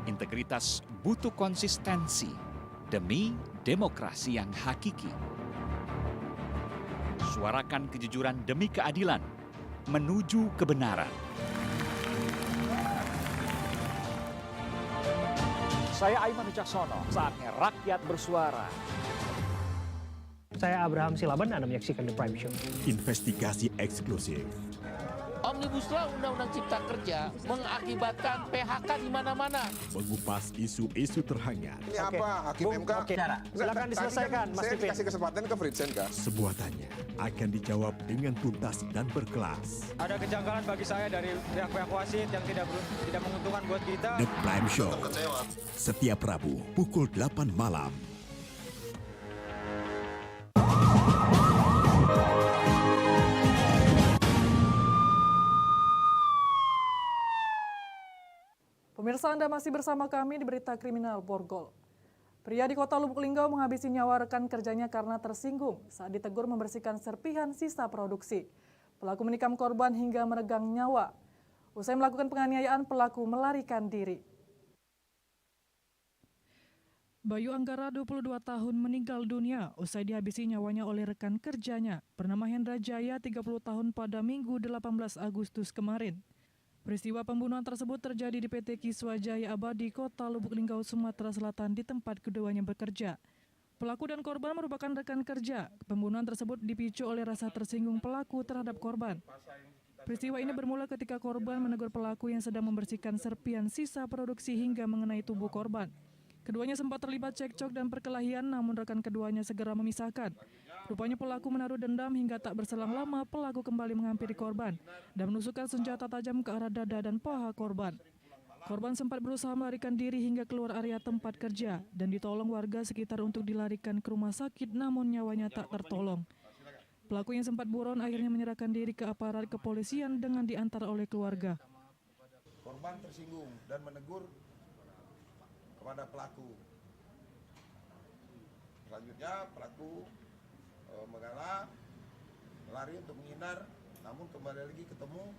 Integritas butuh konsistensi demi demokrasi yang hakiki. Suarakan kejujuran demi keadilan menuju kebenaran. Saya Aiman Wicaksono, saatnya rakyat bersuara. Saya Abraham Silaban, Anda menyaksikan The Prime Show. Investigasi eksklusif. Omnibus Law Undang-Undang Cipta Kerja mengakibatkan PHK di mana-mana. Mengupas isu-isu terhangat. Ini apa? Hakim MK? Silakan diselesaikan, Mas Saya Pipin. dikasih kesempatan ke Fritsen, Kak. Semua tanya akan dijawab dengan tuntas dan berkelas. Ada kejanggalan bagi saya dari pihak-pihak wasit yang tidak menguntungkan buat kita. The Prime Show. Setiap Rabu pukul 8 malam. Pemirsa, Anda masih bersama kami di Berita Kriminal Borgol. Pria di kota Lubuk Linggau menghabisi nyawa rekan kerjanya karena tersinggung saat ditegur membersihkan serpihan sisa produksi. Pelaku menikam korban hingga meregang nyawa. Usai melakukan penganiayaan, pelaku melarikan diri. Bayu Anggara, 22 tahun, meninggal dunia usai dihabisi nyawanya oleh rekan kerjanya bernama Hendra Jaya, 30 tahun, pada Minggu 18 Agustus kemarin. Peristiwa pembunuhan tersebut terjadi di PT Kiswa Jaya Abadi, Kota Lubuk Linggau, Sumatera Selatan, di tempat keduanya bekerja. Pelaku dan korban merupakan rekan kerja. Pembunuhan tersebut dipicu oleh rasa tersinggung pelaku terhadap korban. Peristiwa ini bermula ketika korban menegur pelaku yang sedang membersihkan serpihan sisa produksi hingga mengenai tubuh korban. Keduanya sempat terlibat cekcok dan perkelahian, namun rekan keduanya segera memisahkan. Rupanya pelaku menaruh dendam hingga tak berselang lama pelaku kembali menghampiri korban dan menusukkan senjata tajam ke arah dada dan paha korban. Korban sempat berusaha melarikan diri hingga keluar area tempat kerja dan ditolong warga sekitar untuk dilarikan ke rumah sakit, namun nyawanya tak tertolong. Pelaku yang sempat buron akhirnya menyerahkan diri ke aparat kepolisian dengan diantar oleh keluarga. Korban tersinggung dan menegur kepada pelaku. Selanjutnya pelaku mengalah, lari untuk menghindar, namun kembali lagi ketemu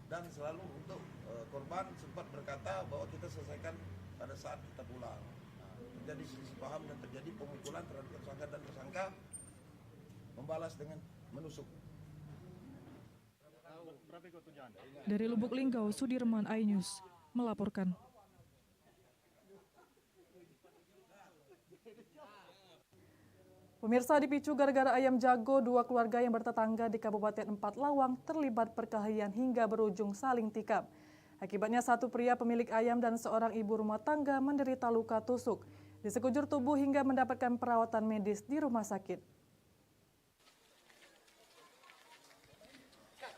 dan selalu untuk korban sempat berkata bahwa kita selesaikan pada saat kita pulang. Terjadi selisih paham dan terjadi pemukulan terhadap tersangka dan tersangka membalas dengan menusuk. Dari Lubuk Linggau, Sudirman, iNews melaporkan. Pemirsa, dipicu gara-gara ayam jago, dua keluarga yang bertetangga di Kabupaten Empat Lawang terlibat perkelahian hingga berujung saling tikam. Akibatnya satu pria pemilik ayam dan seorang ibu rumah tangga menderita luka tusuk. di sekujur tubuh hingga mendapatkan perawatan medis di rumah sakit.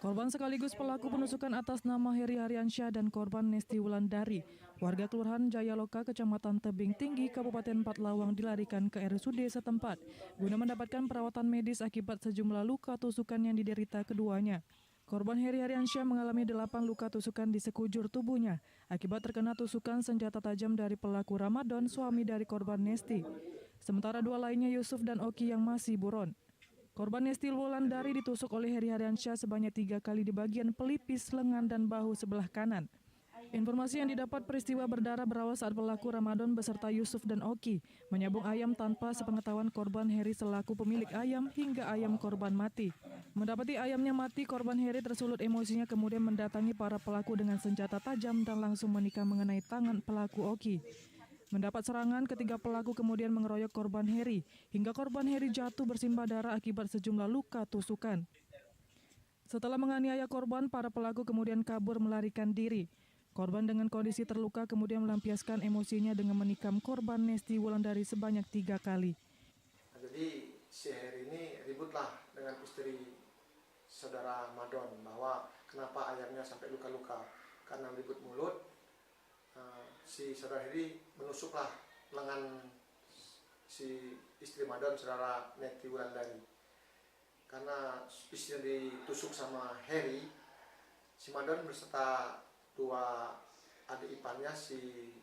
Korban sekaligus pelaku penusukan atas nama Heri Haryansyah dan korban Nesti Wulandari, warga Kelurahan Jayaloka, Kecamatan Tebing Tinggi, Kabupaten Pathlawang dilarikan ke RSUD setempat guna mendapatkan perawatan medis akibat sejumlah luka tusukan yang diderita keduanya. Korban Heri Haryansyah mengalami 8 luka tusukan di sekujur tubuhnya akibat terkena tusukan senjata tajam dari pelaku Ramadan, suami dari korban Nesti. Sementara 2 lainnya Yusuf dan Oki yang masih buron. Korban Nesti Wulandari ditusuk oleh Heri Haryansyah sebanyak 3 kali di bagian pelipis, lengan, dan bahu sebelah kanan. Informasi yang didapat peristiwa berdarah berawal saat pelaku Ramadan beserta Yusuf dan Oki menyabung ayam tanpa sepengetahuan korban Heri selaku pemilik ayam hingga ayam korban mati. Mendapati ayamnya mati, korban Heri tersulut emosinya kemudian mendatangi para pelaku dengan senjata tajam dan langsung menikam mengenai tangan pelaku Oki. Mendapat serangan, ketiga pelaku kemudian mengeroyok korban Heri hingga korban Heri jatuh bersimbah darah akibat sejumlah luka tusukan. Setelah menganiaya korban, para pelaku kemudian kabur melarikan diri. Korban dengan kondisi terluka kemudian melampiaskan emosinya dengan menikam korban Nesti Wulandari sebanyak 3 kali. Jadi si Heri ini ributlah dengan istri saudara Madon bahwa kenapa ayamnya sampai luka-luka karena ribut mulut. Si saudara Heri menusuklah lengan si istri Madon, saudara Nesti Wulandari. Karena istri ditusuk sama Heri, si Madon beserta 2 adik iparnya, si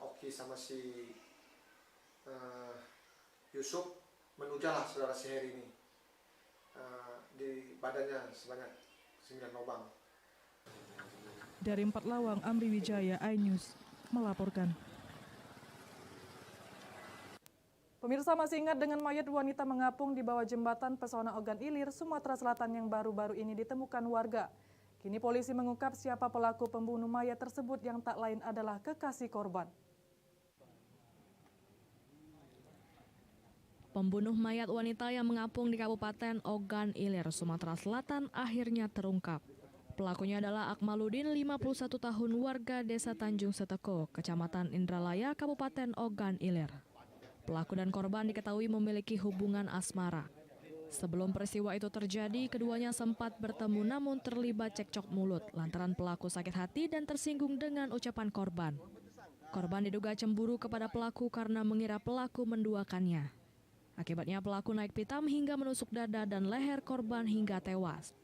Oki sama si Yusuf, menujalah saudara si Heri ini di badannya sebanyak 9 lubang. Dari Pathlawang, Amri Wijaya, iNews melaporkan. Pemirsa masih ingat dengan mayat wanita mengapung di bawah jembatan Pesona Ogan Ilir, Sumatera Selatan yang baru-baru ini ditemukan warga. Kini polisi mengungkap siapa pelaku pembunuh mayat tersebut yang tak lain adalah kekasih korban. Pembunuh mayat wanita yang mengapung di Kabupaten Ogan Ilir, Sumatera Selatan akhirnya terungkap. Pelakunya adalah Akmaludin, 51 tahun, warga Desa Tanjung Seteko, Kecamatan Indralaya, Kabupaten Ogan Ilir. Pelaku dan korban diketahui memiliki hubungan asmara. Sebelum peristiwa itu terjadi, keduanya sempat bertemu namun terlibat cekcok mulut lantaran pelaku sakit hati dan tersinggung dengan ucapan korban. Korban diduga cemburu kepada pelaku karena mengira pelaku menduakannya. Akibatnya pelaku naik pitam hingga menusuk dada dan leher korban hingga tewas.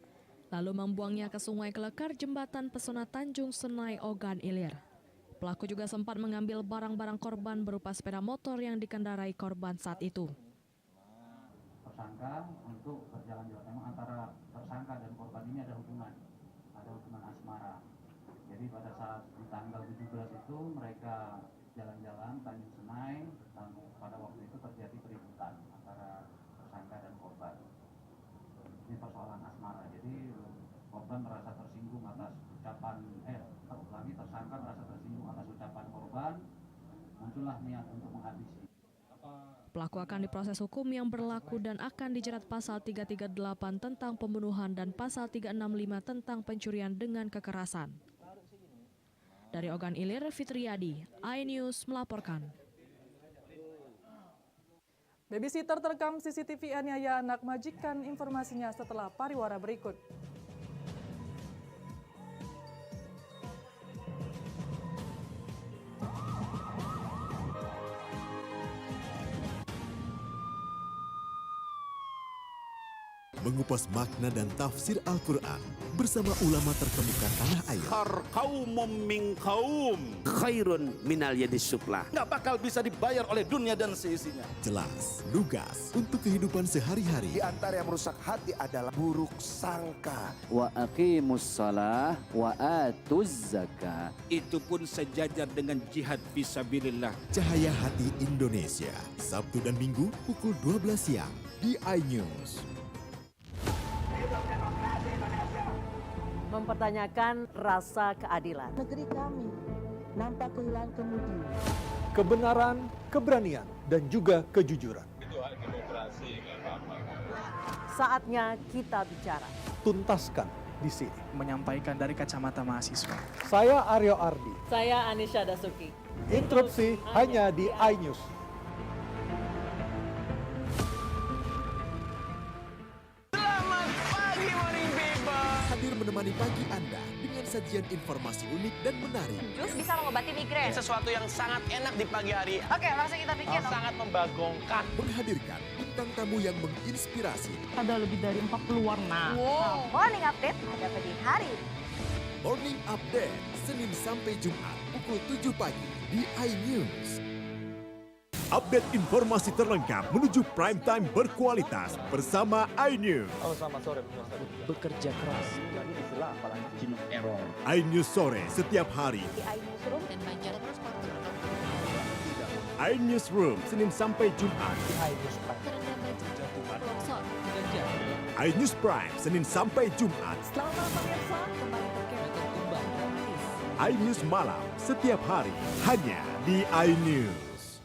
Lalu membuangnya ke Sungai Kelekar, Jembatan Pesona Tanjung Senai, Ogan Ilir. Pelaku juga sempat mengambil barang-barang korban berupa sepeda motor yang dikendarai korban saat itu. Tersangka untuk berjalan-jalan, memang antara tersangka dan korban ini ada hubungan asmara. Jadi pada saat di tanggal 17 itu mereka jalan-jalan Tanjung Senai dan pada waktu itu terjadi keributan antara tersangka dan korban. Ini persoalan asmara. Jadi korban merasa tersinggung atas ucapan tersangka merasa tersinggung atas ucapan korban, muncullah niat untuk menghabisi. Pelaku akan diproses hukum yang berlaku dan akan dijerat pasal 338 tentang pembunuhan dan pasal 365 tentang pencurian dengan kekerasan. Dari Ogan Ilir, Fitriadi, iNews melaporkan. Babysitter terekam CCTV aniaya anak majikan, informasinya setelah pariwara berikut. Mengupas makna dan tafsir Al-Quran bersama ulama terkemuka tanah air. Kaumum min kaum khairun minal yadis sufla. Nggak bakal bisa dibayar oleh dunia dan seisinya. Jelas, lugas untuk kehidupan sehari-hari. Di antara yang merusak hati adalah buruk sangka. Wa aqimus shalah wa atuz zakah. Itu pun sejajar dengan jihad fisabilillah. Cahaya Hati Indonesia, Sabtu dan Minggu pukul 12 siang di iNews. Mempertanyakan rasa keadilan. Negeri kami nampak kehilangan kemudi. Kebenaran, keberanian, dan juga kejujuran. Itu hak demokrasi, nggak apa-apa. Saatnya kita bicara. Tuntaskan di sini. Menyampaikan dari kacamata mahasiswa. Saya Aryo Ardi. Saya Anisha Dasuki. Interupsi hanya di iNews. Selamat pagi Morning People. Hadir menemani pagi Anda dengan sajian informasi unik dan menarik. Jus bisa mengobati migrain. Sesuatu yang sangat enak di pagi hari. Oke, langsung kita pikir. Sangat membagongkan. Menghadirkan bintang tamu yang menginspirasi. Ada lebih dari 40 warna. Wow. Morning Update ada pagi hari. Morning Update, Senin sampai Jumat pukul 7 pagi di iNews. Update informasi terlengkap menuju prime time berkualitas bersama iNews. Selamat sore. Bekerja keras. iNews sore setiap hari. Di iNewsroom dan Banjar terus iNewsroom Senin sampai Jumat. iNews Prime Senin sampai Jumat. Selamat malam pemirsa, kembali iNews malam setiap hari hanya di iNews.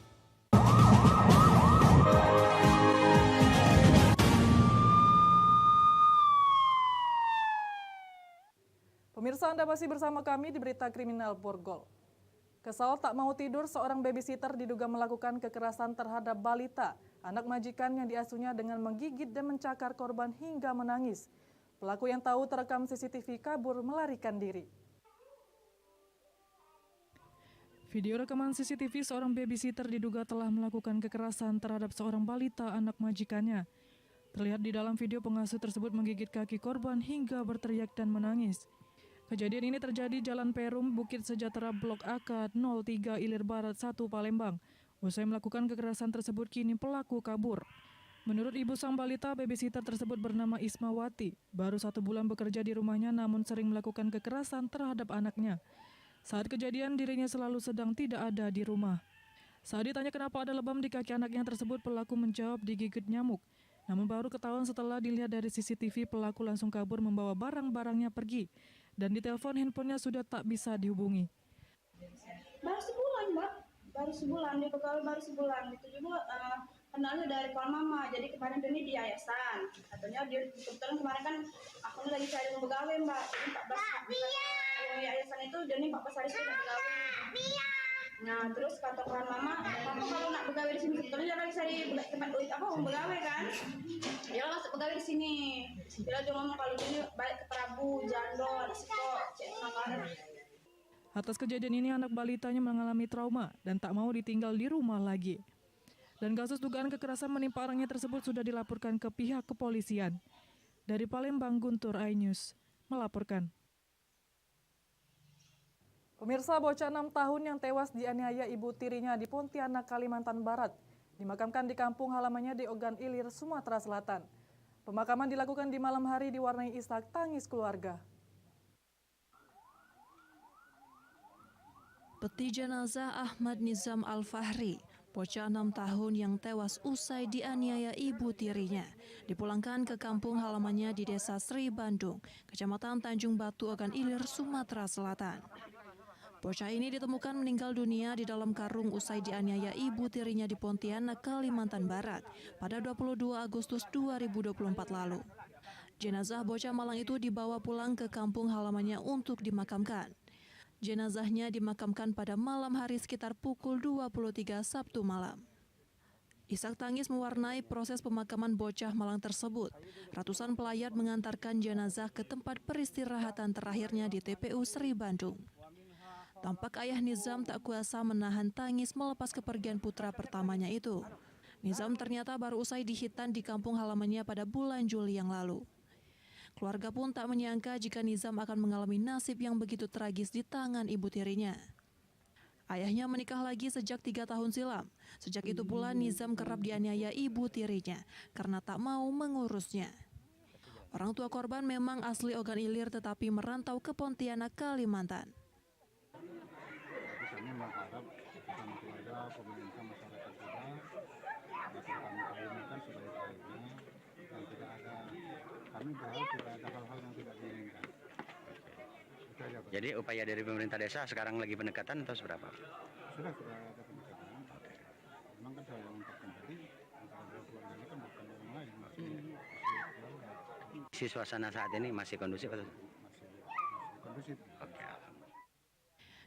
Pemirsa, Anda masih bersama kami di Berita Kriminal Borgol. Kesal tak mau tidur, seorang babysitter diduga melakukan kekerasan terhadap balita, anak majikan yang diasuhnya dengan menggigit dan mencakar korban hingga menangis. Pelaku yang tahu terekam CCTV kabur melarikan diri. Video rekaman CCTV seorang babysitter diduga telah melakukan kekerasan terhadap seorang balita anak majikannya. Terlihat di dalam video pengasuh tersebut menggigit kaki korban hingga berteriak dan menangis. Kejadian ini terjadi Jalan Perum, Bukit Sejahtera, Blok AK 03 Ilir Barat 1 Palembang. Usai melakukan kekerasan tersebut, kini pelaku kabur. Menurut ibu sang balita, babysitter tersebut bernama Ismawati. Baru 1 bulan bekerja di rumahnya namun sering melakukan kekerasan terhadap anaknya. Saat kejadian, dirinya selalu sedang tidak ada di rumah. Saat ditanya kenapa ada lebam di kaki anaknya tersebut, pelaku menjawab digigit nyamuk. Namun baru ketahuan setelah dilihat dari CCTV, pelaku langsung kabur membawa barang-barangnya pergi. Dan di telepon handphonenya sudah tak bisa dihubungi. Baru sebulan, Mbak. Baru sebulan, dia pegawai baru sebulan. Itu juga kenalnya dari kawan mama. Jadi kemarin Doni di yayasan. Katanya dia kebetulan kemarin kan aku lagi cari pegawai, Mbak. Jadi 14 yayasan itu Doni 14 hari sudah pegawai. Nah, terus kata kawan mama kalau nak pegawai di sini sebetulnya dia lagi cari tempat pegawai kan. Dia masuk pegawai di sini. Dia ngomong kalau ini balik ke Prabu, Jando, Siko, Cek Makanan. Atas kejadian ini anak balitanya mengalami trauma dan tak mau ditinggal di rumah lagi. Dan kasus dugaan kekerasan menimpa anaknya tersebut sudah dilaporkan ke pihak kepolisian. Dari Palembang, Guntur, iNews melaporkan. Pemirsa, bocah 6 tahun yang tewas dianiaya ibu tirinya di Pontianak, Kalimantan Barat, dimakamkan di kampung halamannya di Ogan Ilir, Sumatera Selatan. Pemakaman dilakukan di malam hari diwarnai isak tangis keluarga. Peti jenazah Ahmad Nizam Al-Fahri, bocah 6 tahun yang tewas usai dianiaya ibu tirinya, dipulangkan ke kampung halamannya di Desa Sri Bandung, Kecamatan Tanjung Batu, Ogan Ilir, Sumatera Selatan. Bocah ini ditemukan meninggal dunia di dalam karung usai dianiaya ibu tirinya di Pontianak, Kalimantan Barat pada 22 Agustus 2024 lalu. Jenazah bocah malang itu dibawa pulang ke kampung halamannya untuk dimakamkan. Jenazahnya dimakamkan pada malam hari sekitar pukul 23 Sabtu malam. Isak tangis mewarnai proses pemakaman bocah malang tersebut. Ratusan pelayat mengantarkan jenazah ke tempat peristirahatan terakhirnya di TPU Sri Bandung. Tampak ayah Nizam tak kuasa menahan tangis melepas kepergian putra pertamanya itu. Nizam ternyata baru usai dihitan di kampung halamannya pada bulan Juli yang lalu. Keluarga pun tak menyangka jika Nizam akan mengalami nasib yang begitu tragis di tangan ibu tirinya. Ayahnya menikah lagi sejak 3 tahun silam. Sejak itu pula Nizam kerap dianiaya ibu tirinya karena tak mau mengurusnya. Orang tua korban memang asli Ogan Ilir tetapi merantau ke Pontianak, Kalimantan. Kami mengharap bersama keluarga, pemerintah, masyarakat juga, terutama Kalimantan sebaik-baiknya, dan tidak ada, kami berharap tidak ada hal-hal yang tidak diinginkan. Jadi upaya dari pemerintah desa sekarang lagi pendekatan atau seberapa? Sudah ada pendekatan. Memang kan saya ungkapkan tadi, antara dua keluarga ini kan bukan orang lain, masih keluarga. Si suasana saat ini masih kondusif atau? Masih kondusif. Oke.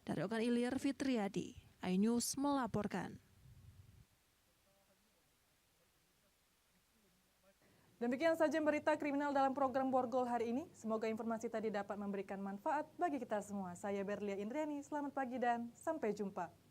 Dari Ogan Ilir, Fitriadi, iNews melaporkan. Demikian saja berita kriminal dalam program Borgol hari ini. Semoga informasi tadi dapat memberikan manfaat bagi kita semua. Saya Berlia Indriani, selamat pagi dan sampai jumpa.